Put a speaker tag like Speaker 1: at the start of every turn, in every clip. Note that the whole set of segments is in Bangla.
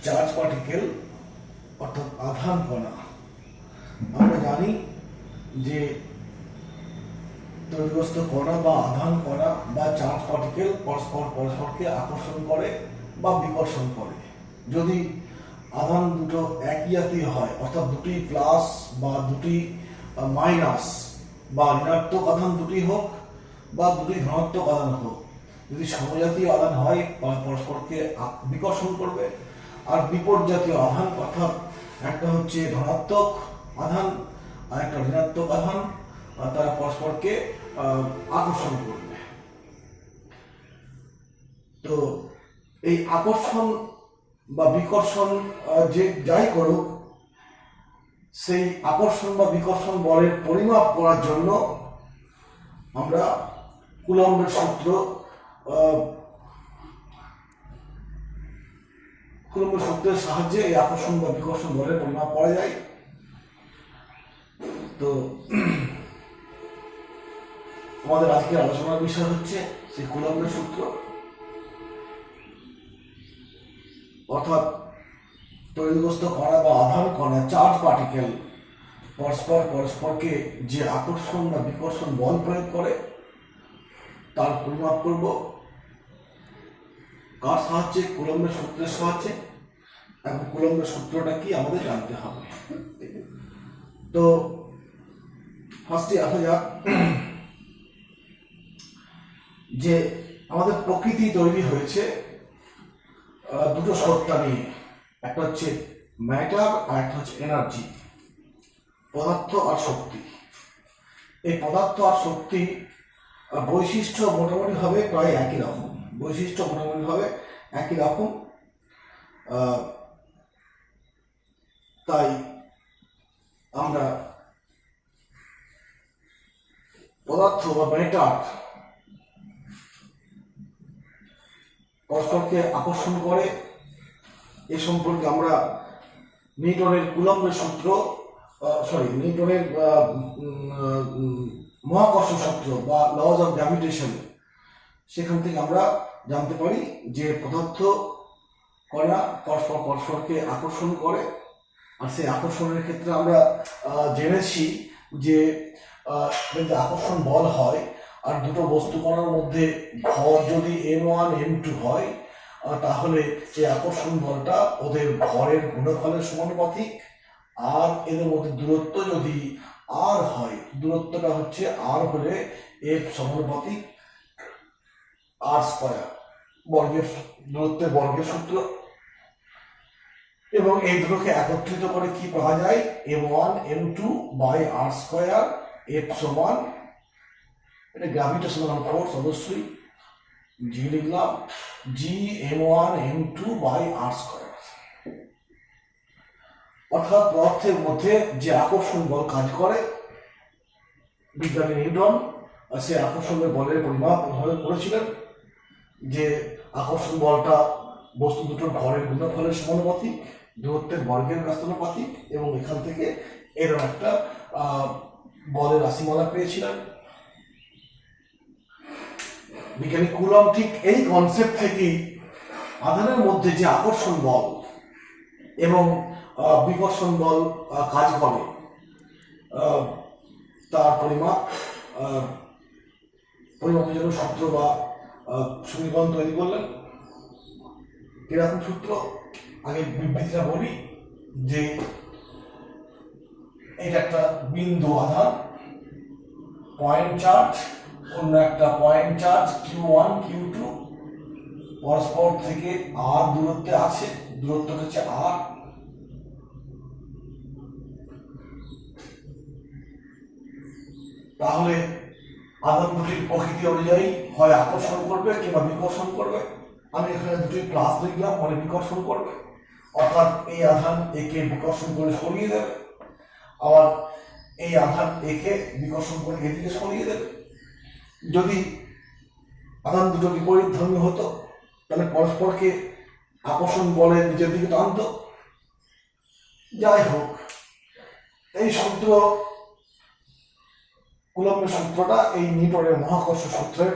Speaker 1: চার্জ পার্টিকেল অর্থাৎ আধান কণা। আমরা জানি যে তড়িৎগ্রস্ত কণা বা আধান কণা বা চার্জ পার্টিকেল পরস্পরকে আকর্ষণ করে বা বিকর্ষণ করে। যদি আধান দুটো একই জাতীয় হয়, অর্থাৎ দুটি প্লাস বা দুটি মাইনাস বা ঋণাত্মক আধান দুটি হোক বা দুটি ধনাত্মক আধান হোক, যদি সমজাতীয় আধান হয় পরস্পরকে বিকর্ষণ করবে। আর বিপরীতজাতীয় আধান অর্থাৎ একটা হচ্ছে ধনাত্মক আধান আর একটা ঋণাত্মক আধান, তারা পরস্পরকে আকর্ষণ করবে। তো এই আকর্ষণ বা বিকর্ষণ যে যাই করুক, সেই আকর্ষণ বা বিকর্ষণ বলের পরিমাপ করার জন্য আমরা কুলম্বের সূত্রের সাহায্যে এই আকর্ষণ বা বিকর্ষণ বলের পরিমাপ করা যায়। তো আমাদের আজকের আলোচনার বিষয় হচ্ছে সেই কুলম্বের সূত্র, অর্থাৎ তড়িৎগ্রস্ত কণা বা আধান কণা চার্জ পার্টিকেল পরস্পরকে যে আকর্ষণ বা বিকর্ষণ বল প্রয়োগ করে তার পরিমাপ করব কার সাহায্যে? কুলম্বের সূত্রের সাহায্যে। এবং কুলম্বের সূত্রটা কি আমাদের জানতে হবে। তো ফার্স্টে আসা যাক যে আমাদের প্রকৃতি তৈরি হয়েছে দুটো সত্তা নিয়ে, একটা হচ্ছে ম্যাটার আর একটা হচ্ছে এনার্জি, পদার্থ আর শক্তি। এই পদার্থ আর শক্তি বৈশিষ্ট্য মোটামুটিভাবে প্রায় একই রকম, তাই আমরা পদার্থ বা ম্যাটার পরস্পরকে আকর্ষণ করে এ সম্পর্কে আমরা নিউটনের কুলম্বের সূত্র নিউটনের মহাকর্ষ সূত্র বা লজ অফ গ্র্যাভিটেশন, সেখান থেকে আমরা জানতে পারি যে পদার্থ কণা পরস্পরকে আকর্ষণ করে। আর সেই আকর্ষণের ক্ষেত্রে আমরা জেনেছি যে আকর্ষণ বল হয় আর দুটো বস্তু কণার মধ্যে ভর যদি m1 m2 হয়, তাহলে এই আকর্ষণ বলটা ওদের ভরের গুণফলের সমানুপাতিক। আর এদের মধ্যে দূরত্ব যদি r হয়, দূরত্বটা হচ্ছে r হলে f সমানুপাতিক r², দূরত্বের বর্গের সূত্র। এবং এই দুটোকে একত্রিত করে কি পাওয়া যায়? m1 m2 by r², f সমান, এটা গ্র্যাভিটেশনাল ফোর্স অবশ্যই, g লিখলাম, g m1 m2 by r²। অর্থাৎ পদার্থের মধ্যে যে আকর্ষণ বল কাজ করে, বিজ্ঞানী নিউটন সে আকর্ষণের বলের পরিমাপ করেছিলেন যে আকর্ষণ বলটা বস্তু দুটোর ভরের গুণফলের সমানুপাতিক, দূরত্বের বর্গের ব্যস্তানুপাতিক, এবং এখান থেকে এরকম একটা বলের রাশিমালা পেয়েছিলেন। বিজ্ঞানী কুলম্ব ঠিক এই কনসেপ্ট থেকেই আধানের মধ্যে যে আকর্ষণ বল এবং বিকর্ষণ বল কাজ করে তার পরিমাপের জন্য সূত্র বা সমীকরণ তৈরি করলেন। এরকম সূত্র, আগে বিবৃতিটা বলি যে এটা একটা বিন্দু আধান, পয়েন্ট চার্জ, অন্য একটা পয়েন্ট চার্জ q1 q2 পরস্পর থেকে r দূরত্বে আছে, দূরত্ব হচ্ছে r। তাহলে আধান দুটির প্রকৃতি অনুযায়ী হয় আকর্ষণ করবে কিংবা বিকর্ষণ করবে। আমি এখানে দুটি প্লাস লিখলাম, মানে বিকর্ষণ করবে, অর্থাৎ এই আধান একে বিকর্ষণ করে সরিয়ে দেবে, আবার এই আধান একে বিকর্ষণ করে এদিকে সরিয়ে দেবে। যদি আধান দুটো বিপরীতধর্মী হতো তাহলে পরস্পরকে আকর্ষণ বলে নিজের দিকে টানত। যাই হোক, এই সূত্র, কুলম্বের সূত্রটা এই নিউটনের মহাকর্ষ সূত্রের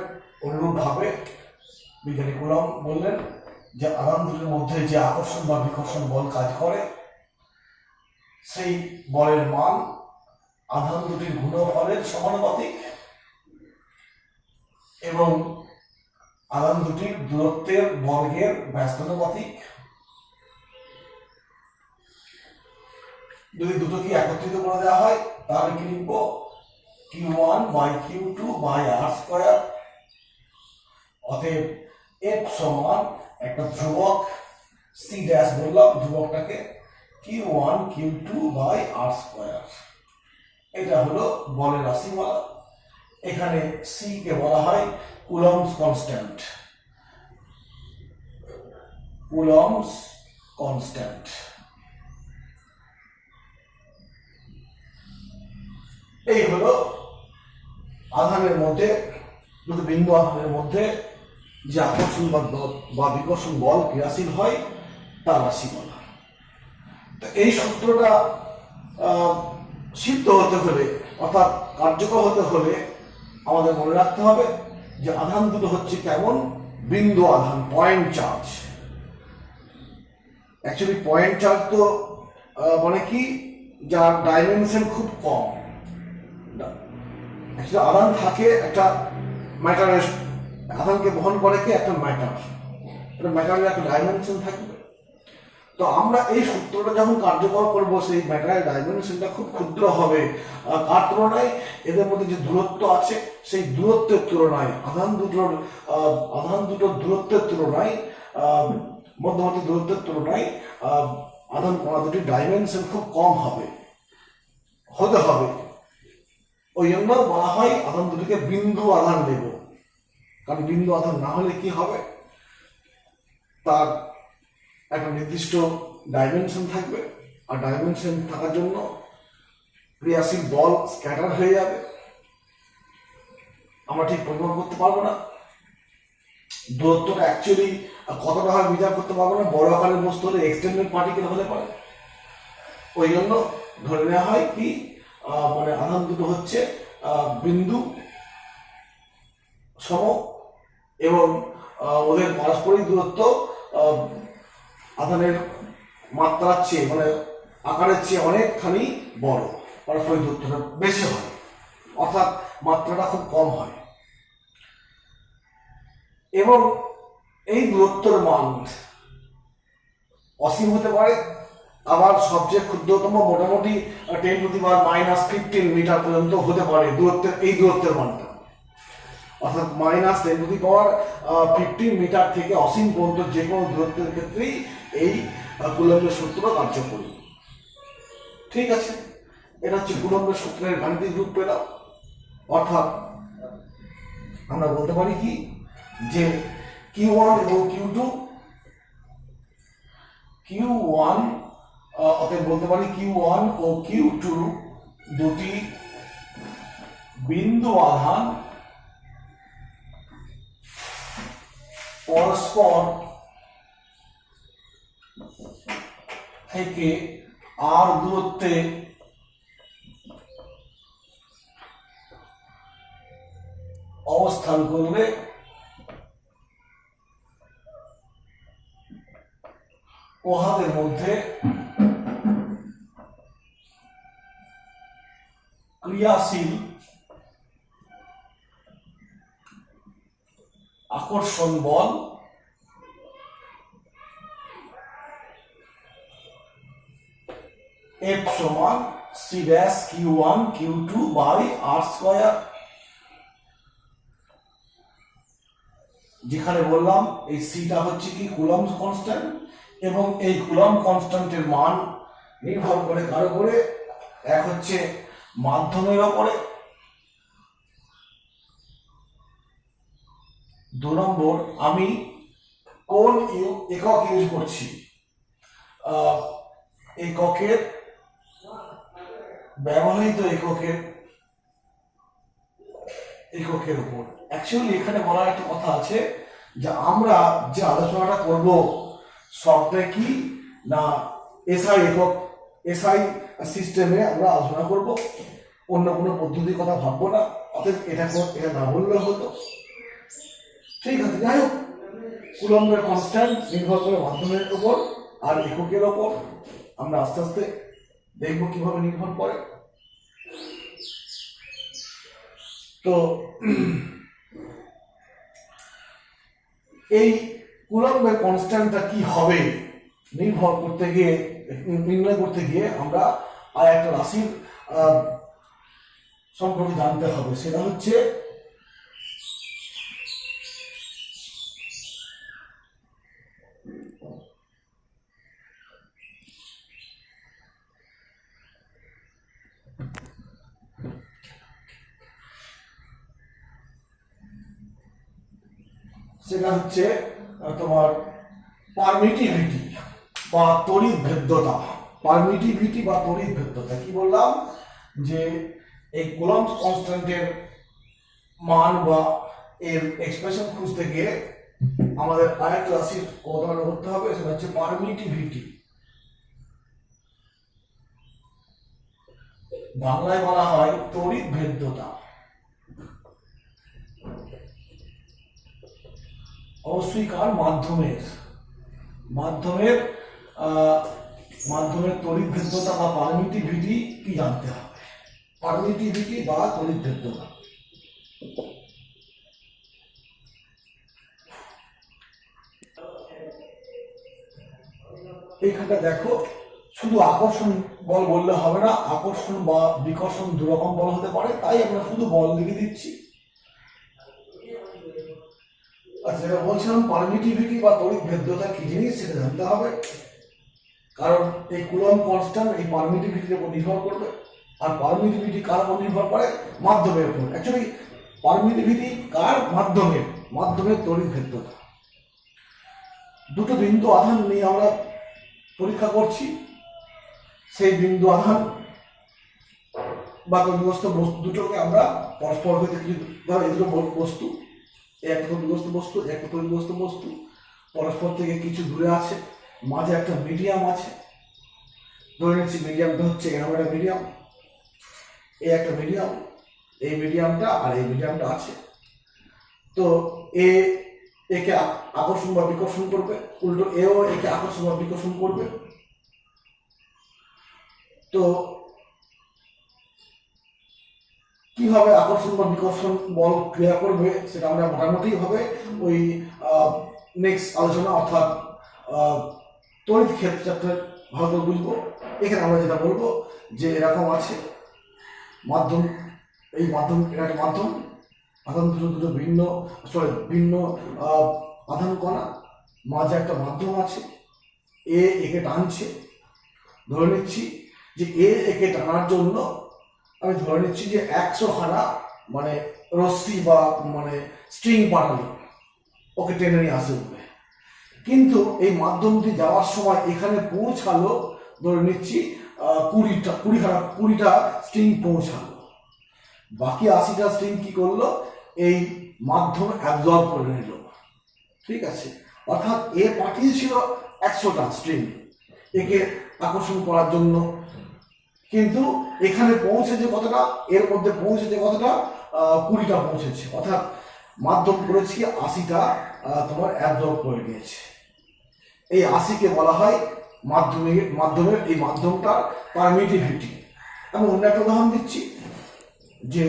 Speaker 1: অনুরূপভাবে বিজ্ঞানী কুলম্ব বললেন যে আধান দুটির মধ্যে যে আকর্ষণ বা বিকর্ষণ বল কাজ করে, সেই বলের মান আধান দুটির গুণফলের সমানুপাতিক এবং আধান দুটির দূরত্বের বর্গের ব্যস্তানুপাতিক। যদি দুটোকে একত্রিত করে দেওয়া হয় তাহলে কি লিখব, Q1 by Q2 by R square. অতএব F সমান একটা ধ্রুবক C ড্যাশ বললাম, ধ্রুবকটাকে Q1 Q2 by R square. এটা হলো বলের রাশিমালা। এখানে C কে বলা হয় কুলম্বস কনস্ট্যান্ট। Coulomb's constant. এই হলো আধানের মধ্যে, দুটো বিন্দু আধানের মধ্যে যে আকর্ষণ বা বিকর্ষণ বল ক্রিয়াশীল হয় তার রাশিমালা। তো এই সূত্রটা সিদ্ধ হতে হলে অর্থাৎ কার্যকর হতে হলে আমাদের মনে রাখতে হবে যে আধান দুটো হচ্ছে কেমন, বিন্দু আধান, point charge. Actually point charge তো মানে কি, যার ডাইমেনশন খুব কম। আধান থাকে একটা ম্যাটারের, আধানকে বহন করে কি একটা ম্যাটার, একটা ম্যাটারের একটা ডাইমেনশন থাকবে। তো আমরা এই সূত্রটা যখন কার্যকর করব, সেই ম্যাটারের ডাইমেনশনটা খুব ক্ষুদ্র হবে। কার তুলনায়, এদের মধ্যে যে দূরত্ব আছে সেই দূরত্বের তুলনায়, আধান দুটোর দূরত্বের তুলনায়, মধ্যবর্তী দূরত্বের তুলনায় আধান কণা দুটির ডাইমেনশন খুব কম হতে হবে। ওই জন্য বলা হয় আধান দুটিকে বিন্দু আধান দেব। কারণ বিন্দু আধান না হলে কি হবে, তার একটা নির্দিষ্ট ডাইমেনশন থাকবে, আর ডাইমেনশন থাকার জন্য ক্রিয়াশীল বল স্ক্যাটার হয়ে যাবে, আমরা ঠিক পরিমাপ করতে পারবো না। দূরত্বটা অ্যাকচুয়ালি কতটা হয় বিচার করতে পারবো না। বড় আকারের বস্তু হলে এক্সটেন্ডেড পার্টিকেল হলে পারে। ওই জন্য ধরে নেওয়া হয় কি, মানে আধান দুটো হচ্ছে বিন্দু সম এবং ওদের পারস্পরিক দূরত্ব আধানের মাত্রার চেয়ে, মানে আকারের চেয়ে অনেকখানি বড়, পারস্পরিক দূরত্বটা বেশি হয়, অর্থাৎ মাত্রাটা খুব কম হয়। এবং এই দূরত্বের মান অসীম হতে পারে, আবার সবচেয়ে ক্ষুদ্রতম মোটামুটি 10⁻⁻15 মিটার পর্যন্ত হতে পারে দূরত্বের মানটা। অর্থাৎ -10⁻15 মিটার থেকে অসীম পর্যন্ত যে কোনো দূরত্বের ক্ষেত্রেই এই কুলম্বের সূত্র কার্যকরী। ঠিক আছে, এটা হচ্ছে কুলম্বের সূত্রের গাণিতিক রূপ পেলাম। অর্থাৎ আমরা বলতে পারি কি, যে Q1 এবং Q1 অতএব বলতে পারি Q1 ও Q2 দুটি বিন্দু আধান পরস্পর থেকে R দূরত্বে অবস্থান করবে উহাদের মধ্যে ক্রিয়াশীল আকর্ষণ বল F সমান C dash Q1 Q2 by R square. যেখানে বললাম এই সিটা হচ্ছে কি কুলম্বস কনস্ট্যান্ট, এবং এই কুলম্ব কনস্ট্যান্টের মান নির্ভর করে কার উপরে, এক হচ্ছে মাধ্যমের উপরে, 2 নম্বর আমি কোন একক ইউজ করছি, এককের ব্যবহৃত এককের উপর। অ্যাকচুয়ালি এখানে বলার একটা কথা আছে যে আমরা যে আলোচনাটা করব সবটা কি না এসআই সিস্টেমে আমরা আলোচনা করব, অন্য কোনো পদ্ধতির কথা ভাববো না। অতএব এটা না বললেও হতো। ঠিক আছে, যাই হোক, কুলম্বের কনস্ট্যান্ট নির্ভর করে মাধ্যমের উপর আর এককের উপর। আমরা আস্তে আস্তে দেখব কিভাবে নির্ভর করে। তো এই কুলম্বের কনস্ট্যান্টটা কি হবে নির্ভর করতে গিয়ে, নির্ণয় করতে গিয়ে আমরা আর একটা রাশির সম্পর্কে জানতে হবে। সেটা হচ্ছে তোমার পারমিটিভিটি বা তড়িৎ ভেদ্যতা। পারমিটিভিটি বা তড়িৎ ভেদ্যতা কি বললাম, যে এই কুলম্বস কনস্ট্যান্টের মান বা এর এক্সপ্রেশন খুঁজতে গিয়ে আমাদের আরেকটা রাশির কথা করতে হবে, সেটা হচ্ছে পারমিটিভিটি। বাংলায় বলা হয় তড়িৎ ভেদ্যতা। অবশ্যই কার? মাধ্যমের মাধ্যমের তড়িৎ ভেদ্যতা বা পারমিটিভিটি কি জানতে হবে। পারমিটিভিটি বা তড়িৎ ভেদ্যতা। এইখানটা দেখো, শুধু আকর্ষণ বল বললে হবে না, আকর্ষণ বা বিকর্ষণ দুরকম বল হতে পারে, তাই আমরা শুধু বল লিখে দিচ্ছি। আচ্ছা, যেটা বলছিলাম পারমিটিভিটি বা তড়িৎ ভেদ্যতা কি জিনিস সেটা জানতে হবে, কারণ এই কুলম্ব কনস্ট্যান্ট এই পারমিটিভিটির উপর নির্ভর করবে। আর পারমিটিভিটি কার উপর নির্ভর করে? মাধ্যমের উপর। অ্যাকচুয়ালি পারমিটিভিটি কার? মাধ্যমের তড়িৎ ভেদ্যতা। দুটো বিন্দু আধান নিয়ে আমরা পরীক্ষা করছি। সেই বিন্দু আধান বা তড়িৎগ্রস্ত বস্তু দুটোকে আমরা পরস্পর হইতে কিছু, ধরো এই দুটো বস্তু, একটা তড়িৎগ্রস্ত বস্তু, একটা তড়িৎগ্রস্ত বস্তু পরস্পর থেকে কিছু দূরে আছে, মাঝে একটা মিডিয়াম আছে। ধরে নিচ্ছি মিডিয়ামটা হচ্ছে এরকম একটা মিডিয়াম, এই একটা মিডিয়াম, এই মিডিয়ামটা আর এই মিডিয়ামটা আছে। তো একে আকর্ষণ বা বিকর্ষণ করবে, উল্টো এও একে আকর্ষণ বা বিকর্ষণ করবে। তো কিভাবে আকর্ষণ বা বিকর্ষণ বল ক্রিয়া করবে সেটা আমরা মোটামুটি ভাবে ওই নেক্সট আলোচনা অর্থাৎ তড়িৎ ক্ষেত্রে ভালো করে বুঝবো। এখানে আমরা যেটা বলবো যে এরকম আছে মাধ্যম, এই মাধ্যম এটা একটা মাধ্যম, আধান দুটো ভিন্ন আধান কণা, মাঝে একটা মাধ্যম আছে, একে টানছে। ধরে নিচ্ছি যে একে টানার জন্য আমি ধরে নিচ্ছি যে 100 খানা মানে রশ্মি বা মানে স্ট্রিং পাঠালো, ওকে টেনে নিয়ে আসে উপরে। কিন্তু এই মাধ্যমটি যাওয়ার সময় এখানে পৌঁছালো ধরে নিচ্ছি 20টা স্ট্রিং পৌঁছালো। বাকি 80টা স্ট্রিং কি করলো? এই মাধ্যম অ্যাবজর্ব করে নিল। ঠিক আছে, অর্থাৎ এ পাঠিয়েছিল 100টা স্ট্রিং একে আকর্ষণ করার জন্য, কিন্তু এখানে পৌঁছেছে কতটা? এর মধ্যে পৌঁছেছে কতটা? 20টা পৌঁছেছে। অর্থাৎ মাধ্যম করেছি 80টা তোমার অ্যাবজর্ব করে নিয়েছে। এই 80কে বলা হয় মাধ্যমের এই মাধ্যমটার পারমিটিভিটি। আমি অন্য একটা উদাহরণ দিচ্ছি, যে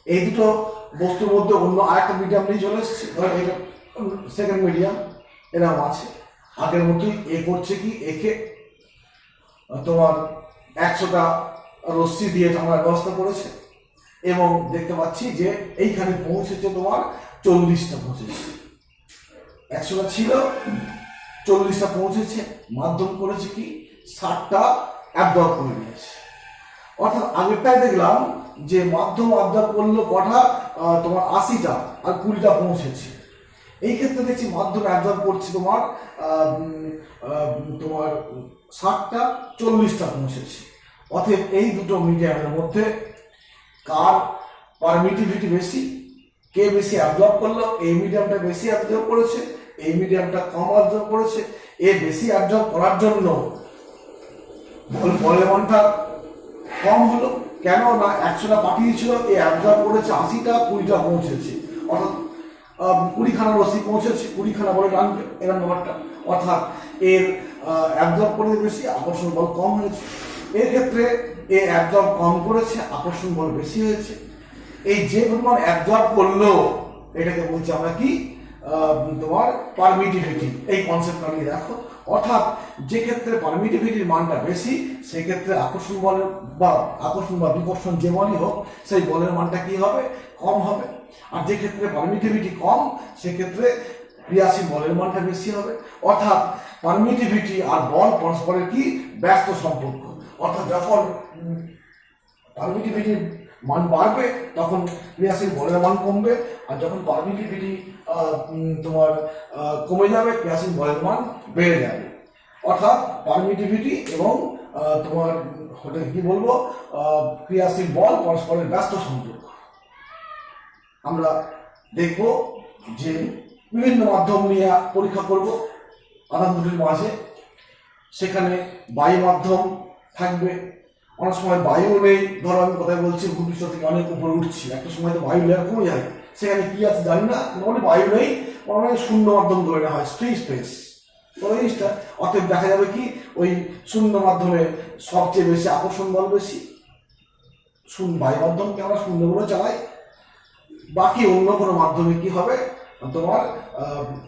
Speaker 1: এই দুটো বস্তুর মধ্যে অন্য আরেকটা মিডিয়াম নিয়ে চলে এসেছে, ধর এটা সেকেন্ড মিডিয়াম এরকম আছে। আগের মতোই এ করছে কি, একে তোমার 100টা রশ্মি দিয়ে টানার ব্যবস্থা করেছে এবং দেখতে পাচ্ছি যে এইখানে পৌঁছেছে তোমার 40টা পৌঁছেছে। 100টা ছিল, 40টা পৌঁছেছে। মাধ্যম করেছে কি, 60টা অ্যাবজর্ব করে নিয়েছে। অর্থাৎ আগেরটাই দেখলাম যে মাধ্যম অ্যাবজর্ব করলো কটা? তোমার 80টা, আর 20টা পৌঁছেছে। এই ক্ষেত্রে দেখছি মাধ্যম অ্যাবজর্ব করছে তোমার 60টা, 40টা পৌঁছেছে। অতএব এই দুটো মিডিয়ামের মধ্যে কার পারমিটিভিটি বেশি, কে বেশি অ্যাবজর্ব করলো? এই মিডিয়ামটা বেশি অ্যাবজর্ব করেছে, এই মিডিয়ামটা কম অ্যাবজর্ব করেছে। এ বেশি অ্যাবজর্ব করার জন্য বলের মানটা কম হলো। কেন না 100টা পাঠিয়েছিল, এ অ্যাবজর্ব করেছে 80টা, 20টা পৌঁছেছে। অর্থাৎ 20খানা রশ্মি পৌঁছেছে, 20খানা বলে টানবে, এর নাম্বারটা, অর্থাৎ এর অ্যাবজর্ব করে বেশি, আকর্ষণ বল কম হয়েছে। এর ক্ষেত্রে এ অ্যাবজর্ব কম করেছে, আকর্ষণ বল বেশি হয়েছে। এই যে পরিমাণ অ্যাবজর্ব করলো এটাকে বলছি আমরা কি, তোমার পারমিটিভিটি। এই কনসেপ্টটা নিয়ে দেখো, অর্থাৎ যে ক্ষেত্রে পারমিটিভিটির মানটা বেশি সেই ক্ষেত্রে আকর্ষণ বলের বা বিকর্ষণ যে বলই হোক সেই বলের মানটা কি হবে, কম হবে। আর যে ক্ষেত্রে পারমিটিভিটি কম সেক্ষেত্রে ক্রিয়াশীল বলের মানটা বেশি হবে। অর্থাৎ পারমিটিভিটি আর বল পরস্পরের কি ব্যস্ত সম্পর্ক। অর্থাৎ যখন পারমিটিভিটির মান বাড়বে তখন ক্রিয়াশীল বলের মান কমবে, আর যখন পারমিটিভিটি তোমার কমে যাবে ক্রিয়াশীল বলের মান বেড়ে যাবে। অর্থাৎ পারমিটিভিটি এবং তোমার কি বলবো, ক্রিয়াশীল বল পরস্পরের ব্যস্ত সম্পর্ক। আমরা দেখব যে বিভিন্ন মাধ্যম নিয়ে পরীক্ষা করব আধান দুটির মাঝে। সেখানে বায়ু মাধ্যম থাকবে, অনেক সময় বায়ু নেই। ধরো আমি কথাই বলছি, ভূপৃষ্ঠ থেকে অনেক উপরে উঠছি, একটা সময় তো বায়ু লেয়ার কমে যায়, সেখানে কি আছে জানি না, মোটামুটি বায়ু নেই, মানে শূন্য মাধ্যম ধরে নেওয়া হয়, ফ্রি স্পেস। তো এই জিনিসটা অতএব দেখা যাবে কি ওই শূন্য মাধ্যমে সবচেয়ে বেশি আকর্ষণ বল বেশি। বায়ু মাধ্যমকে আমরা শূন্য বলে চালাই, বাকি অন্য কোনো মাধ্যমে কি হবে, তোমার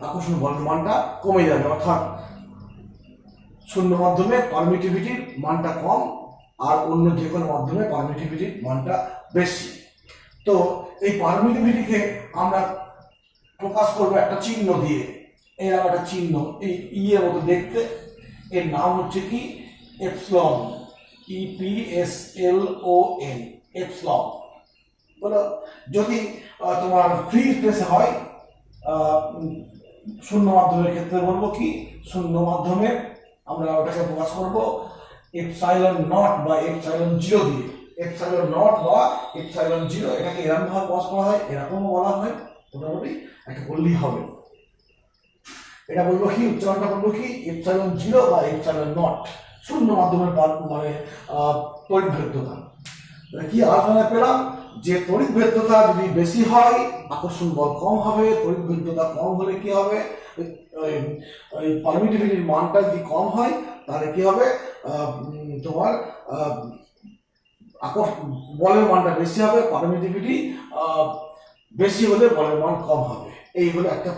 Speaker 1: আকর্ষণ বলের মানটা কমে যাবে। অর্থাৎ শূন্য মাধ্যমে পারমিটিভিটির মানটা কম, আর অন্য যে কোনো মাধ্যমে পারমিটিভিটির মানটা বেশি। তো এই পারমিটিভিটিকে আমরা প্রকাশ করবো একটা চিহ্ন দিয়ে। এর একটা চিহ্ন এই এর মতো দেখতে, এর নাম হচ্ছে কি এপসিলন, EPSLON, এপসিলন। বলো যদি তোমার ফ্রি স্পেসে হয়, শূন্য মাধ্যমের ক্ষেত্রে বলবো কি, শূন্য মাধ্যমে আমরা ওটাকে প্রকাশ করবো এপসাইলন নট বা এপসাইলন জিরো দিয়ে। এপসাইলন নট বা এপসাইলন জিরো, এটাকে এরকম ভাবে প্রকাশ করা হয়, এরকমও বলা হয়, মোটামুটি একটা বললেই হবে। এটা বলবো কি, উচ্চারণটা বলবো কি এপসাইলন জিরো বা এপসাইলন নট, শূন্য মাধ্যমের মানে তড়িৎ ভেদ্যতা। কি আলোচনা পেলাম যে তড়িৎ ভেদ্যতা যদি বেশি হয় আকর্ষণ বল কম হবে, তড়িৎ ভেদ্যতা কম হলে কি হবে, ওই পারমিটিভিটির মানটা যদি কম হয় তাহলে কি হবে, তোমার বলের মানটা বেশি হবে, পারমিটিভিটি বেশি হলে বলের মান কম হবে। এই হলো একটা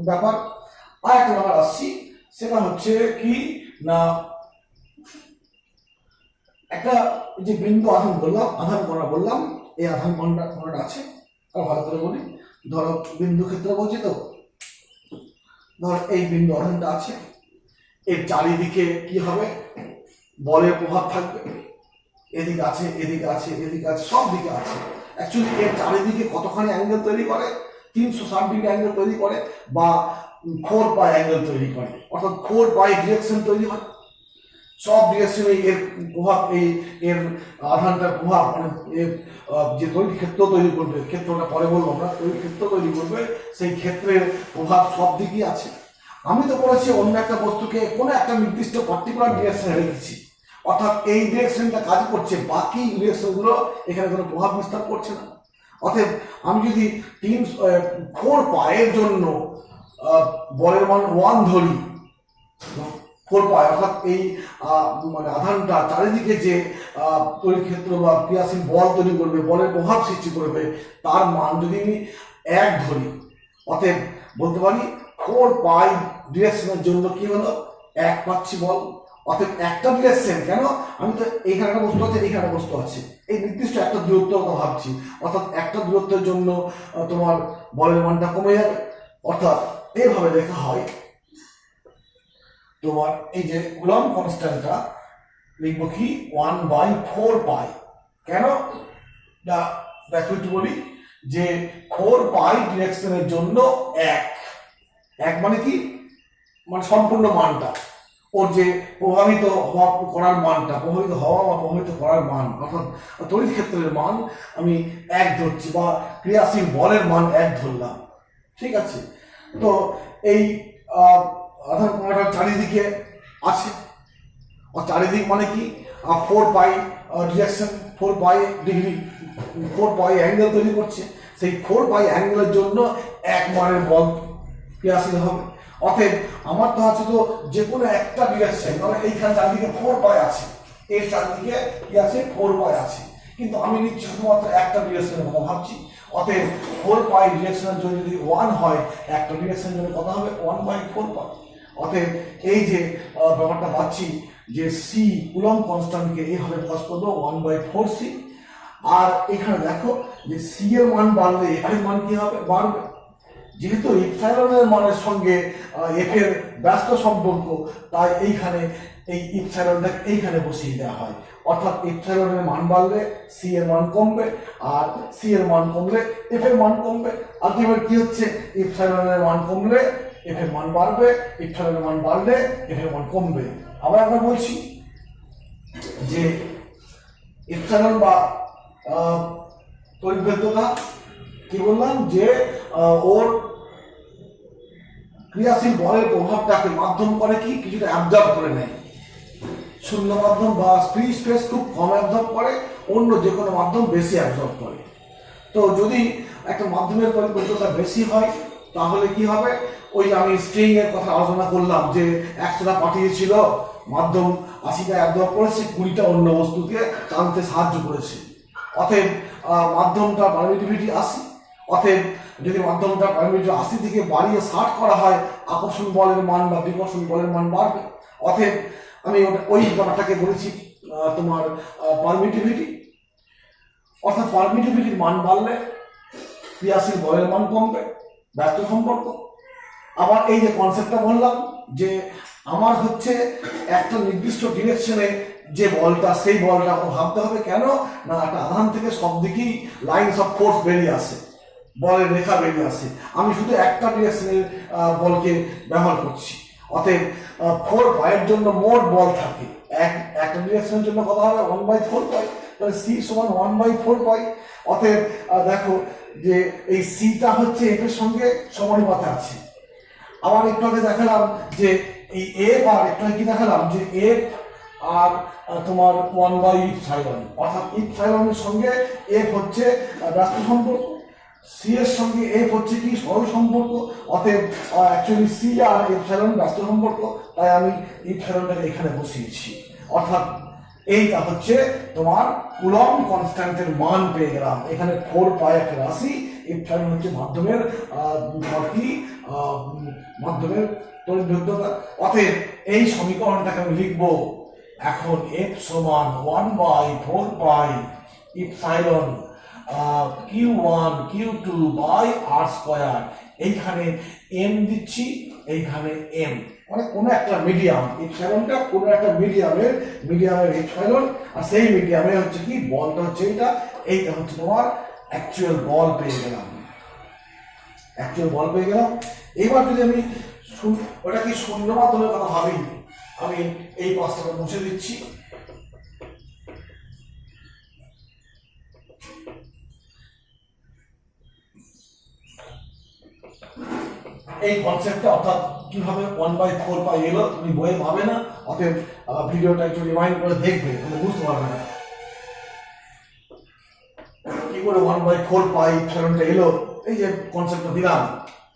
Speaker 1: ব্যাপার। আর একটা ব্যাপার আসছি, সেটা হচ্ছে কি না, একটা যে বিন্দু আধান বললাম, আধান কণা বললাম, এই আধান কণাটা আছে, ভালো করে বলি। ধরো বিন্দু ক্ষেত্র বলছি, তো ধর এই বিন্দু আধানটা আছে, এর চারিদিকে কি হবে, বলের প্রভাব থাকবে, এদিকে আছে, এদিকে আছে, এদিকে আছে, সব দিকে আছে। অ্যাকচুয়ালি এর চারিদিকে কতখানি অ্যাঙ্গেল তৈরি করে, 360 ডিগ্রি অ্যাঙ্গেল তৈরি করে, বা 4 পাই অ্যাঙ্গেল তৈরি করে। অর্থাৎ 4 পাই ডিরেকশন তৈরি হয়, সব ডিরেকশনে এর প্রভাব, এর আধানটার প্রভাব, মানে যে তৈরি ক্ষেত্র তৈরি করবে, ক্ষেত্রটা পরে বলবো আমরা, তৈরি ক্ষেত্র তৈরি করবে, সেই ক্ষেত্রের প্রভাব সব দিকেই আছে। আমি তো করেছি অন্য একটা বস্তুকে কোনো একটা নির্দিষ্ট পার্টিকুলার ডিরেকশনে রেখেছি, অর্থাৎ এই ডিরেকশনটা কাজ করছে, বাকি ডিরেকশনগুলো এখানে কোনো প্রভাব বিস্তার করছে না। অতএব আমি যদি 4 পায়ের জন্য বলের মান 1 ধরি, 4 পাই, অর্থাৎ এই মানে আধানটা চারিদিকে যে তড়িৎ ক্ষেত্র বা ক্রিয়াশীল বল তৈরি করবে, বলের প্রভাব সৃষ্টি করবে, তার মান যদি আমি 1 ধরি, অতএব বলতে পারি 4 পাই ডিরেকশনের জন্য কি হলো, 1 পাচ্ছি বল। অতএব একটা ডিরেকশন, কেন, আমি তো এইখানে একটা বস্তু আছে, এইখানে একটা বস্তু আছে, এই নির্দিষ্ট একটা দূরত্ব কথা ভাবছি, অর্থাৎ একটা দূরত্বের জন্য তোমার বলের মানটা কমে যাবে। অর্থাৎ এইভাবে লেখা হয় তোমার, এই যে কুলম্ব কনস্ট্যান্টটা লিখবো কি 1/4 পাই। কেন, দেখো একটু বলি, যে 4 পাই ডিরেকশনের জন্য 1 মানে কি, মানে সম্পূর্ণ মানটা, ওর যে প্রভাবিত করার মানটা, প্রভাবিত হওয়া বা প্রভাবিত করার মান, অর্থাৎ তড়িৎ ক্ষেত্রের মান আমি 1 ধরছি, বা ক্রিয়াশীল বলের মান 1 ধরলাম, ঠিক আছে। তো এই আধান কণাটার চারিদিকে আছে, আর চারিদিক মানে কি 4 পাই ডিরেকশন, 4 পাই ডিগ্রি, 4 পাই অ্যাঙ্গেল তৈরি করছে, সেই 4 পাই অ্যাঙ্গেলের জন্য এক মানের বল ক্রিয়াশীল হবে। অতএব আমার তো আছে তো যে কোনো একটা ডিরেকশন, মানে এইখানে চারদিকে 4 পাই আছে, এর চারদিকে কি আছে 4 পাই আছে, কিন্তু আমি নিচ্ছি শুধুমাত্র একটা ডিরেকশনের কথা ভাবছি। অতএব 4 পাই ডিরেকশনের জন্য যদি 1 হয়, একটা ডিরেকশনের জন্য কথা হবে 1/4 পাই। অতএব এই যে ব্যাপারটা পাচ্ছি যে সি কুলম্ব কনস্ট্যান্টকে এইভাবে প্রকাশ করবো 1/4c। আর এখানে দেখো যে সি এর মান বাড়লে এফ এর মান কি হবে, বাড়বে। যেহেতু ইপসাইলনের মানের সঙ্গে এফ এর ব্যস্ত সম্পর্ক, তাই এইখানে এই ইপসাইলনটাকে এইখানে বসিয়ে দেওয়া হয়। অর্থাৎ ইপসাইলনের মান বাড়লে সি এর মান কমবে, আর সি এর মান কমলে এফ এর মান কমবে। আলটিমেট কি হচ্ছে, ইপসাইলনের মান কমলে এফ এর মান বাড়বে, ইপসাইলনের মান বাড়লে এফ এর মান কমবে। আবার আমরা বলছি যে ইপসাইলন বা তড়িৎভেদ্যতা কি বললাম, যে ওর ক্রিয়াশীল বলের প্রভাবটাকে মাধ্যম করে কি কিছুটা অ্যাবজর্ব করে নেয়। শূন্য মাধ্যম বা ফ্রি স্পেস খুব কম অ্যাবজর্ব করে, অন্য যে কোনো মাধ্যম বেশি অ্যাবজর্ব করে। তো যদি একটা মাধ্যমের তড়িৎভেদ্যতা বেশি হয় তাহলে কি হবে, ওই আমি স্ট্রিং এর কথা আলোচনা করলাম যে 100টা পাঠিয়েছিল, মাধ্যম 80টা অ্যাবজর্ব করেছে, 20টা অন্য বস্তুকে টানতে সাহায্য করেছে। অতএব মাধ্যমটা পারমিটিভিটি 80। অতএব যদি মাধ্যমটা পারমিটিভিটি 80 থেকে বাড়িয়ে 60 করা হয়, আকর্ষণ বলের মান বা বিকর্ষণ বলের মান বাড়বে। অতএব আমি ওই ব্যাপারটাকে বলেছি তোমার পারমিটিভিটি। অর্থাৎ পারমিটিভিটির মান বাড়লে ক্রিয়াশীল বলের মান কমবে, ব্যস্ত সম্পর্ক। আবার এই যে কনসেপ্টটা বললাম যে আমার হচ্ছে একটা নির্দিষ্ট ডিরেকশনে যে বলটা, সেই বলটা ভাবতে হবে। কেন না, একটা আধান থেকে সব দিকেই লাইনস অফ ফোর্স বেরিয়ে আসে, বলের রেখা বেরিয়ে আসে। আমি শুধু একটা ডিরেকশনের বলকে ব্যবহার করছি। অতএব 4 পাইয়ের জন্য মোট বল থাকে, একটা ডিরেকশনের জন্য কথা হবে 1/4 পাই, তাহলে সি সমান 1/4 পাই। অতএব দেখো যে এই সিটা হচ্ছে এফ এর সঙ্গে সমানুপাতে আছে। আবার একটু আগে দেখালাম যে এই এফ, আর একটু আগে কি দেখালাম যে এফ আর তোমার 1/ইপসাইলন, অর্থাৎ ইপসাইলনের সঙ্গে এফ হচ্ছে ব্যস্ত সম্পর্ক, সি এর সঙ্গে এফ হচ্ছে কি সরল সম্পর্ক। অতএব অ্যাকচুয়ালি সি আর ইপসাইলন ব্যস্ত সম্পর্ক, তাই আমি ইপসাইলনটাকে এখানে বসিয়েছি। অর্থাৎ এইটা হচ্ছে তোমার কুলম্ব কনস্ট্যান্টের মান পেয়ে গেলাম। এখানে 4 পাই একটা রাশি, ইপসাইলন হচ্ছে মাধ্যমের কি মাধ্যমের তড়িৎভেদ্যতা। অতএব এই সমীকরণটাকে আমি লিখবো এখন এফ সমান 1/4 pi epsilon Q1 Q2 by R square. এইখানে এম দিচ্ছি, এইখানে এম, মানে কোনো একটা মিডিয়াম, ইপসাইলনটা কোনো একটা মিডিয়ামের ইপসাইলন, আর সেই মিডিয়ামে হচ্ছে কি বলটা হচ্ছে এইটা হচ্ছে তোমার অ্যাকচুয়াল বল পেয়ে গেলাম, এবার যদি আমি ওটা কি শূন্য মাধ্যমের কথা ভাবি, আমি এই পাঁচটাকে মুছে দিচ্ছি। এই কনসেপ্টটা অর্থাৎ কিভাবে 1/4 পাই এলো তুমি বইয়ে পাবে না। অতএব ভিডিওটা একটু রিমাইন্ড করে দেখবে, তুমি বুঝতে পারবে না কি করে 1/4 পাই ইপসাইলনটা এলো। এই যে কনসেপ্টটা দিলাম,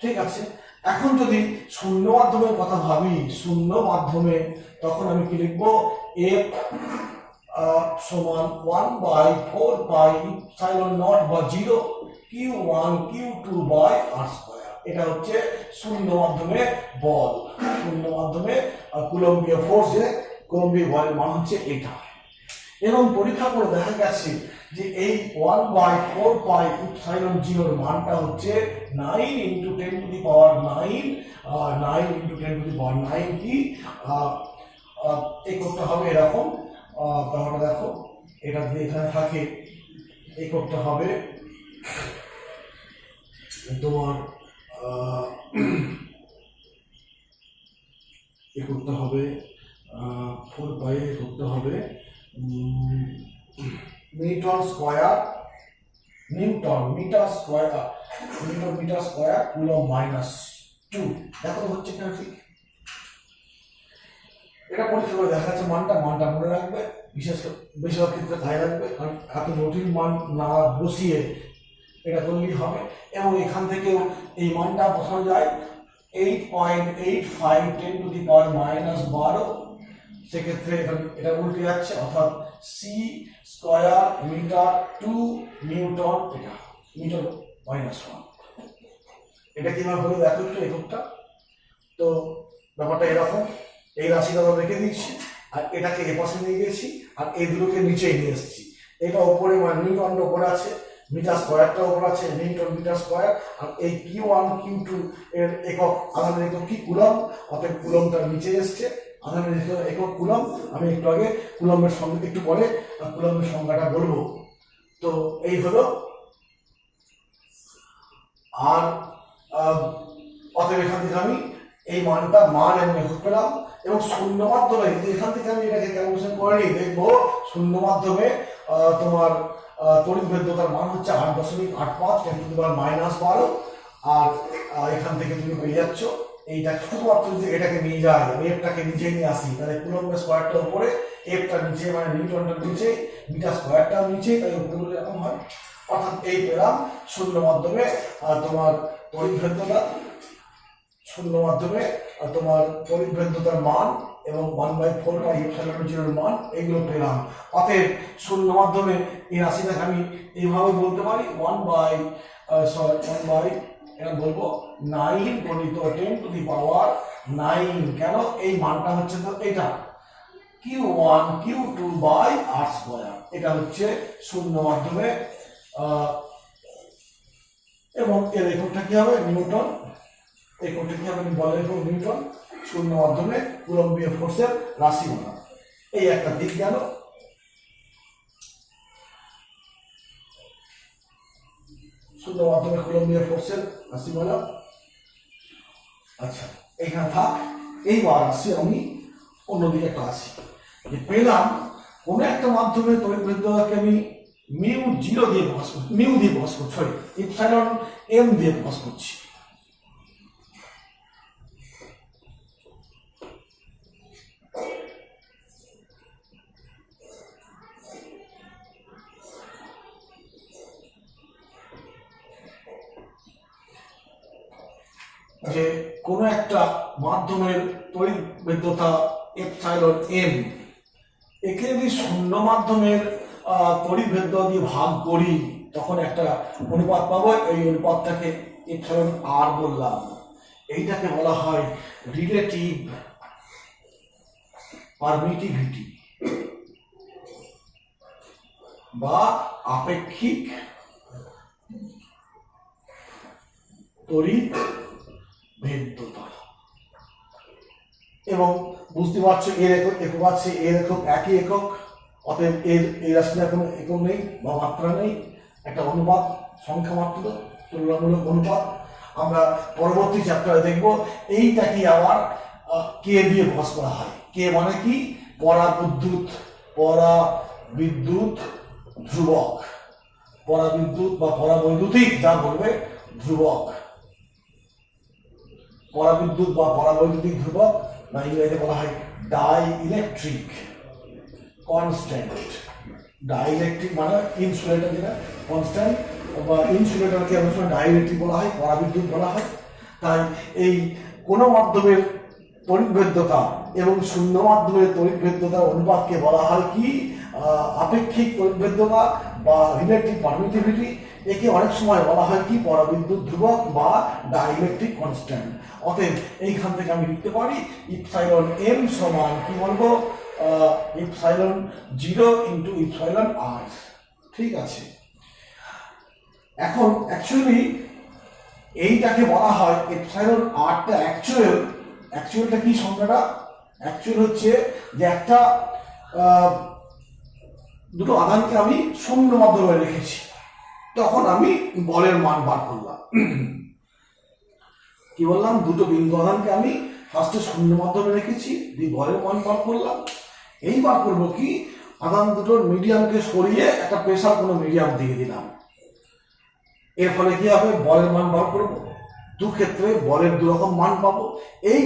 Speaker 1: ঠিক আছে। এখন যদি শূন্য মাধ্যমের কথা ভাবি, শূন্য মাধ্যমে তখন আমি কি লিখবো, এফ সমান 1/4 পাই ইপসাইলন নট বা 0 Q1 Q2 by R square. এটা হচ্ছে শূন্য মাধ্যমে বল, শূন্য মাধ্যমে কুলম্বীয় ফোর্স, যে কুলম্বীয় বলের মান হচ্ছে এটা। এবং পরীক্ষা করে দেখা গেছে যে এই 1/4 পাই ইপসাইলন 0 এর মানটা হচ্ছে 9 × 10⁹9, 9 × 10⁹9 কি এই করতে হবে এরকম। তাহলে দেখো এটা যদি এখানে থাকে, এই করতে হবে তোমার এ করতে হবে 4 পাই করতে হবে মিটার স্কয়ার কুলম্ব -2। দেখো তো হচ্ছে কিনা ঠিক। এটা পরীক্ষা করে দেখা যাচ্ছে মানটা মনে রাখবে, বেশিরভাগ ক্ষেত্রে খায় রাখবে, কারণ এত জটিল মান না বসিয়ে এটা করলেই হবে। এবং এখান থেকেও এই মানটা বসানো যায় 8.85 10⁻⁻12। সেক্ষেত্রে এটা উল্টে যাচ্ছে, অর্থাৎ C square metre to newton, এটা মিটার -1। এটা কিভাবে হলো দেখো একটু এককটা। তো ব্যাপারটা এরকম, এই রাশিটা আমরা রেখে দিচ্ছি আর এটাকে এ পাশে নিয়ে গেছি আর এই দুটোকে নিচে নিয়ে এসেছি। এটা উপরে মানে নিউটনটা উপরে আছে, মিটার স্কয়ারটা উপরে আছে, নিউটন মিটার স্কয়ার। আর এই Q1 Q2 এর একক আধানের একক কি কুলম্ব, অর্থাৎ কুলম্বটা নিচে এসছে, আধানের একক কুলম্ব। আমি একটু আগে কুলম্বের সংখ্যা একটু পরে কুলম্বের সংখ্যাটা বলবো। তো এই হলো। আর অতএব এখান থেকে আমি এই মানটা মান এবং একক পেলাম। এবং শূন্য মাধ্যমে এখান থেকে আমি এটাকে ক্যালকুলেশন করে নিই, দেখবো শূন্য মাধ্যমে তোমার তড়িৎ ভেদ্যতার মান হচ্ছে 8.85 10⁻⁻12। আর এখান থেকে তুমি পেয়ে যাচ্ছ এইটা। শুধুমাত্র যদি এটাকে নিয়ে যায়, আমি এফটাকে নিচে নিয়ে আসি, তাহলে কুলম্বের স্কয়ারটা উপরে, এফটা নিচে মানে নিউটনটা নিচে, মিটার স্কয়ারটাও নিচে, তাই উপরে এরকম হয়। অর্থাৎ এই পেলাম শূন্য মাধ্যমে তোমার তড়িৎ ভেদ্যতা, শূন্য মাধ্যমে তোমার তড়িৎ ভেদ্যতার মান এবং 1/4πε0 মান, এগুলো পেলাম। অতএব শূন্য মাধ্যমে এই রাশিটাকে আমি এইভাবে বলতে পারি 1/9 বলবো 9 গুণিত 10⁻9। কেন? এই মানটা হচ্ছে তো এটা Q1 Q2/r²। এটা হচ্ছে শূন্য মাধ্যমে। এবং এর এককটা কি হবে? নিউটন। এককটা কি হবে? বলের একক নিউটন। শূন্য মাধ্যমে কুলম্বীয় ফোর্সের রাশিমালা। এই একটা দিক গেল। শূন্য মাধ্যমে কুলম্বীয় ফোর্সের রাশিমালা। আচ্ছা, এইখানে থাক। এইবার আসি আমি অন্যদিকে একটা আসি, যে পেলাম কোন একটা মাধ্যমে তড়িৎ ভেদ্যতাকে আমি μ0 দিয়ে প্রকাশ করছি, মিউ দিয়ে প্রকাশ করছি, সরি ইপসাইলন m দিয়ে প্রকাশ করছি। যে কোন একটা মাধ্যমের তড়িৎ ভেদ্যতা এপসাইলন m, একে যদি শূন্য মাধ্যমের তড়িৎ ভেদ্যতা দিয়ে ভাগ করি তখন একটা অনুপাত পাবো। এই অনুপাতটাকে এপসাইলন r বললাম। এইটাকে বলা হয় রিলেটিভ পারমিটিভিটি বা আপেক্ষিক তড়িৎ ভেদ্যতা। এবং বুঝতে পারছো এর একক আছে, এর একক একই একক। অতএব এর এই রাশিটার কোনো একক নেই বা মাত্রা নেই, একটা অনুপাত, সংখ্যা মাত্র, তুলনামূলক অনুপাত। আমরা পরবর্তী চ্যাপ্টারে দেখব এইটাকে আবার কে দিয়ে প্রকাশ করা হয়। কে মানে কি? পরাবিদ্যুৎ ধ্রুবক, পরাবিদ্যুৎ বা পরাবৈদ্যুতিক যা বলবে ধ্রুবক, পরাবিদ্যুৎ বা পরাবৈদ্যুতিক ধ্রুবক, বা ইংরেজিতে বলা হয় die electric constant. Die electric মানে ইনসুলেটর, যেটা কনস্ট্যান্ট, বা ইনসুলেটরকে অনেক সময় ডাই ইলেকট্রিক বলা হয়, পরাবিদ্যুৎ বলা হয়। তাই এই কোন মাধ্যমের তড়িৎ ভেদ্যতা এবং শূন্য মাধ্যমের তড়িৎ ভেদ্যতার অনুপাতকে বলা হয় কি? আপেক্ষিক তড়িৎ ভেদ্যতা বা রিলেটিভ পারমিটিভিটি। একে অনেক সময় বলা হয় কি? পরাবিদ্যুৎ ধ্রুবক বা ডাইইলেকট্রিক কনস্ট্যান্ট। অতএব এইখান থেকে আমি লিখতে পারি ইপসাইলন m সমান কি বলবো? Epsilon 0 into epsilon r। ঠিক আছে। এখন অ্যাকচুয়ালি এইটাকে বলা হয় ইপসাইলন rটা অ্যাকচুয়ালটা কি সংখ্যাটা? অ্যাকচুয়াল হচ্ছে যে একটা দুটো আধানকে আমি শূন্য মাধ্যমে রেখেছি, তখন আমি বলের মান বার করলাম। কি বললাম? দুটো বিন্দু আধানকে আমি ফার্স্টে শূন্য মাধ্যমে রেখেছি, দিয়ে বলের মান বার করলাম। এই বার করবো কি? আধান দুটোর মিডিয়ামকে সরিয়ে একটা প্রেসার কোনো মিডিয়াম দিয়ে দিলাম। এর ফলে কি হবে? বলের মান বার করবো। দু ক্ষেত্রে বলের দু রকম মান পাবো। এই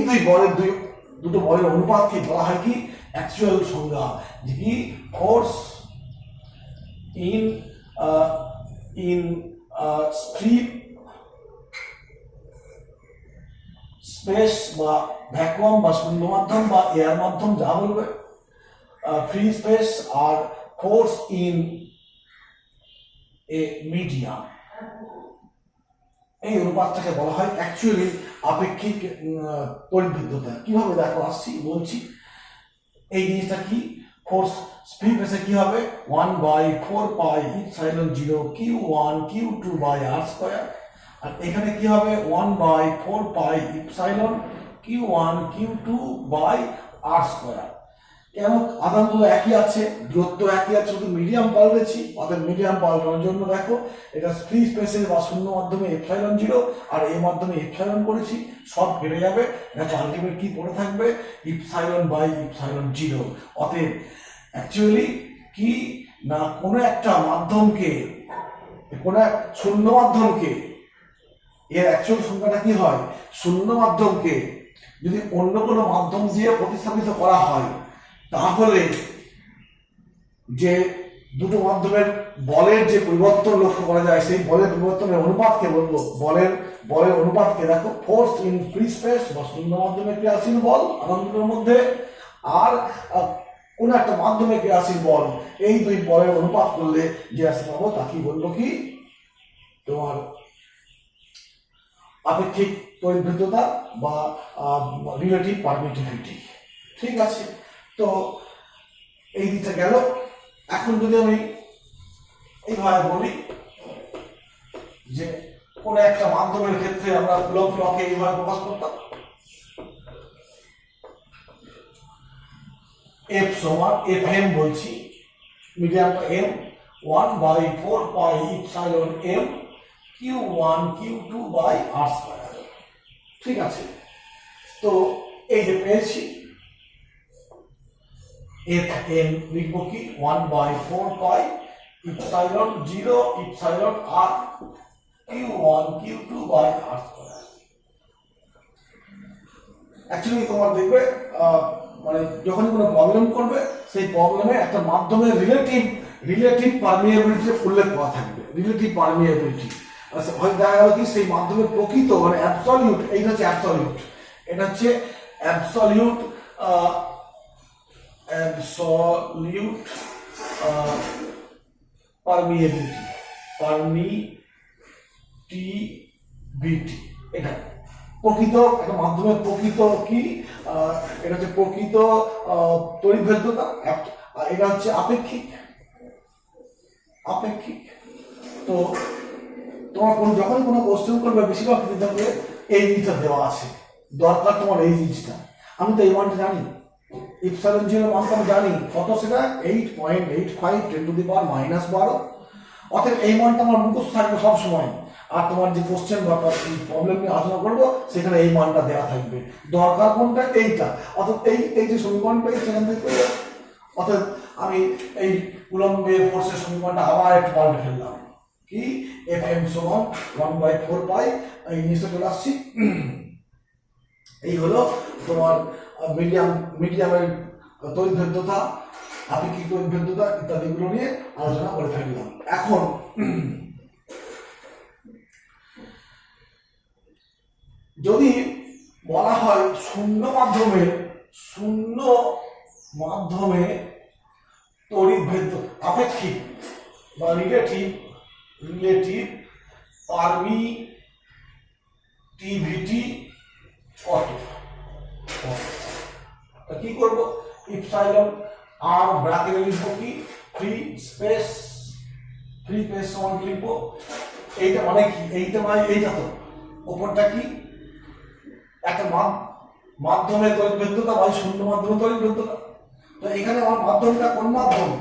Speaker 1: দুটো বলের অনুপাতকে বলা হয় কি? অ্যাকচুয়াল সংজ্ঞা, যে কি? ফোর্স ইন ফ্রি স্পেস বা ভ্যাকুয়াম বা শূন্য মাধ্যম বা এয়ার মাধ্যম যা বলবে, ফ্রি স্পেস আর ফোর্স ইন এ মিডিয়াম, এই অনুপাতটাকে বলা হয় অ্যাকচুয়ালি আপেক্ষিক তড়িৎভেদ্যতা। কিভাবে দেখো আসছি বলছি। এই জিনিসটা কি, ফোর্স ফ্রি স্পেসে কি হবে 1/4 epsilon 0 Q1 Q2 by r square, আর এখানে কি হবে 1/4 epsilon Q1 Q2 by r square. কেন, আধানগুলো একই আছে, দূরত্ব একই আছে, শুধু মিডিয়াম পাল্টেছি। অর্থাৎ মিডিয়াম পাল্টানোর জন্য দেখো এটা ফ্রি স্পেসে বা শূন্য মাধ্যমে এপসাইলন 0 আর এই মাধ্যমে এপসাইলন করেছি, সব কেটে যাবে। দেখো আলটিমেট কি পড়ে থাকবে, ইপসাইলন বাই ইপসাইলন 0। অতএব অ্যাকচুয়ালি কি না, কোনো একটা মাধ্যমকে, কোনো এক শূন্য মাধ্যমকে, এর অ্যাকচুয়াল সংখ্যাটা কি হয়, শূন্য মাধ্যমকে যদি অন্য কোনো মাধ্যম দিয়ে প্রতিস্থাপিত করা হয়, তাহলে যে দুটো মাধ্যমের বলের যে পরিবর্তন লক্ষ্য করা যায়, সেই বলের পরিবর্তনের অনুপাতকে বলবো বলের অনুপাতকে। দেখো ফোর্স ইন ফ্রি স্পেস বা শূন্য মাধ্যমে ক্রিয়াশীল বল আধানগুলোর মধ্যে, আর কোন একটা মাধ্যমে ক্রিয়াশীল বল, এই দুই বলের অনুপাত করলে যে রাশি পাবো তাকে বলবো কি, তোমার আপেক্ষিক তড়িৎভেদ্যতা বা রিলেটিভ পারমিটিভিটি। ঠিক আছে, তো এই দিকটা গেল। এখন যদি আমি এইভাবে বলি যে কোন একটা মাধ্যমের ক্ষেত্রে আমরা কুলম্ব লকে এইভাবে প্রকাশ করতাম, F সমান Fm বলছি, মিডিয়ামটা m 1/4 epsilon m Q1 Q2 by r square. ঠিক আছে, তো এই যে পেয়েছি Fm লিখব কি 1/4 epsilon 0 epsilon r Q1 Q2 by r square. Actually তোমার দেখবে মানে যখন কোনো প্রবলেম করবে, সেই প্রবলেমে একটা মাধ্যমের রিলেটিভ পারমিয়াবিলিটি উল্লেখ করা থাকবে, রিলেটিভ পারমিয়াবিলিটি। হয় দেখা গেল কি সেই মাধ্যমের প্রকৃত মানে অ্যাবসলিউট, এইটা হচ্ছে অ্যাবসলিউট, এটা হচ্ছে অ্যাবসলিউট পারমিটিভিটি, এটা প্রকৃত একটা মাধ্যমের প্রকৃত কি, এটা হচ্ছে প্রকৃত তড়িৎভেদ্যতা, এটা হচ্ছে আপেক্ষিক। তো তোমার যখনই কোনো কোশ্চেন করবে, বেশিরভাগ ক্ষেত্রে এই জিনিসটা দেওয়া আছে, দরকার তোমার এই জিনিসটা। আমি তো এই মানটা জানি, ইপসাইলন 0 মানটা আমি জানি কত, সেটা 8.85 10⁻⁻12। অতএব এই মানটা আমার মুখস্থ থাকবে সবসময়, আর তোমার যে কোশ্চেন বা প্রবলেম নিয়ে আলোচনা করবো সেখানে এই মানটা দেওয়া থাকবে। দরকার কোনটা, এইটা। অর্থাৎ এই যে সমীকরণ পেয়ে সেখান থেকে, অর্থাৎ আমি এই কুলম্বের ফোর্সের সমীকরণটা আবার একটু পাল্টে ফেললাম, কি Fm সমান 1/4 এই জিনিসটা চলে আসছি। এই হলো তোমার মিডিয়ামের তড়িৎভেদ্যতা, আপেক্ষিক তড়িৎভেদ্যতা ইত্যাদিগুলো নিয়ে আলোচনা করে ফেললাম। এখন যদি বলা হয় শূন্য মাধ্যমে তড়িৎভেদ্য আপেক্ষিক বা রিলেটিভ পারমিটিভিটি কত, কি করব, ইপসাইলন আর ব্র্যাকেটে লিখব কি ফ্রি স্পেস সমান লিখব, এইটা মানে কি, এইটা মানে এইটা, তো উপরটা কি একটা মাধ্যমের তড়িৎভেদ্যতা বা শূন্য মাধ্যমের তড়িৎভেদ্যতা। তো এখানে আমার মাধ্যমটা কোন মাধ্যম,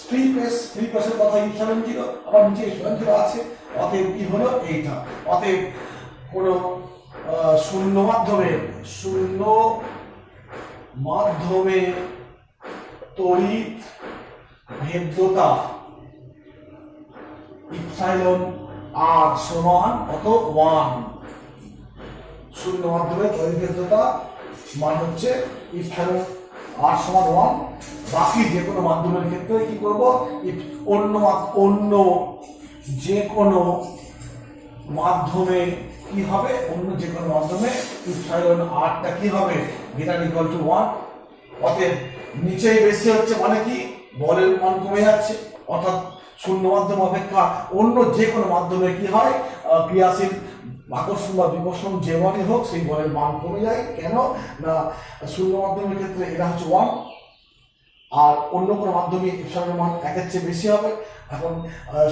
Speaker 1: ফ্রি স্পেসের কথা ইপসাইলন 0, আবার নিচে ইপসাইলন 0 আছে। অতএব কি হলো এইটা, অতএব কোন শূন্য মাধ্যমে তড়িৎভেদ্যতা ইপসাইলন r সমান কত 1, শূন্য মাধ্যমে তড়িৎভেদ্যতা মান হচ্ছে ইপসাইলন r সমান 1। বাকি যে কোনো মাধ্যমের ক্ষেত্রে কি করব, অন্য যে কোনো মাধ্যমে কি হবে, অন্য যে কোনো মাধ্যমে ইপসাইলন আরটা কি হবে, গ্রেটার ইকুয়াল টু 1। অতএব নিচেই বেশি হচ্ছে মানে কি, বলের মান কমে যাচ্ছে, অর্থাৎ শূন্য মাধ্যম অপেক্ষা অন্য যে কোনো মাধ্যমে কি হয়, ক্রিয়াশীল আকর্ষণ বা বিকর্ষণ যে মানই হোক সেই বলের মান কমে যায়। কেন না, শূন্য মাধ্যমের ক্ষেত্রে এটা হচ্ছে 1, আর অন্য কোনো মাধ্যমে ইপসাইলনের মান 1-এর চেয়ে বেশি হবে। এখন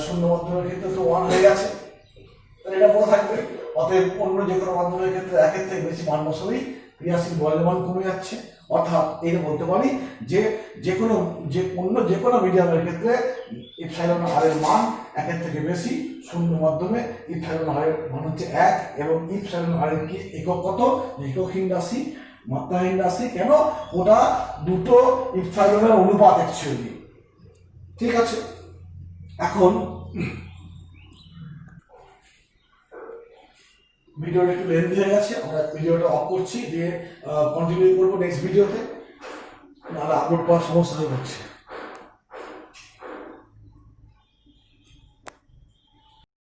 Speaker 1: শূন্য মাধ্যমের ক্ষেত্রে তো 1 হয়ে গেছে, তাহলে এটা পড়ে থাকবে। অতএব অন্য যে কোনো মাধ্যমের ক্ষেত্রে 1-এর থেকে বেশি মান বসালেই ক্রিয়াশীল বলের মান কমে যাচ্ছে। অর্থাৎ এটা বলতে পারি যে অন্য যে কোনো মিডিয়ামের ক্ষেত্রে ইপসাইলন আর এর মান 1-এর থেকে বেশি। শূন্য মাধ্যমে ইপসাইলন আর এর মান হচ্ছে 1, এবং ইপসাইলন আর এর কি একক কত, এককহীন রাশি, মাত্রাহীন রাশি। কেন, ওটা দুটো ইপসাইলনের অনুপাত অ্যাকচুয়ালি। ঠিক আছে, এখন ভিডিওটা একটু লেন্থি হয়ে গেছে, আমরা ভিডিওটা অফ করছি, দিয়ে কন্টিনিউ করবো নেক্সট ভিডিওতে, নাহলে আপলোড করার সমস্যা হয়ে যাচ্ছে।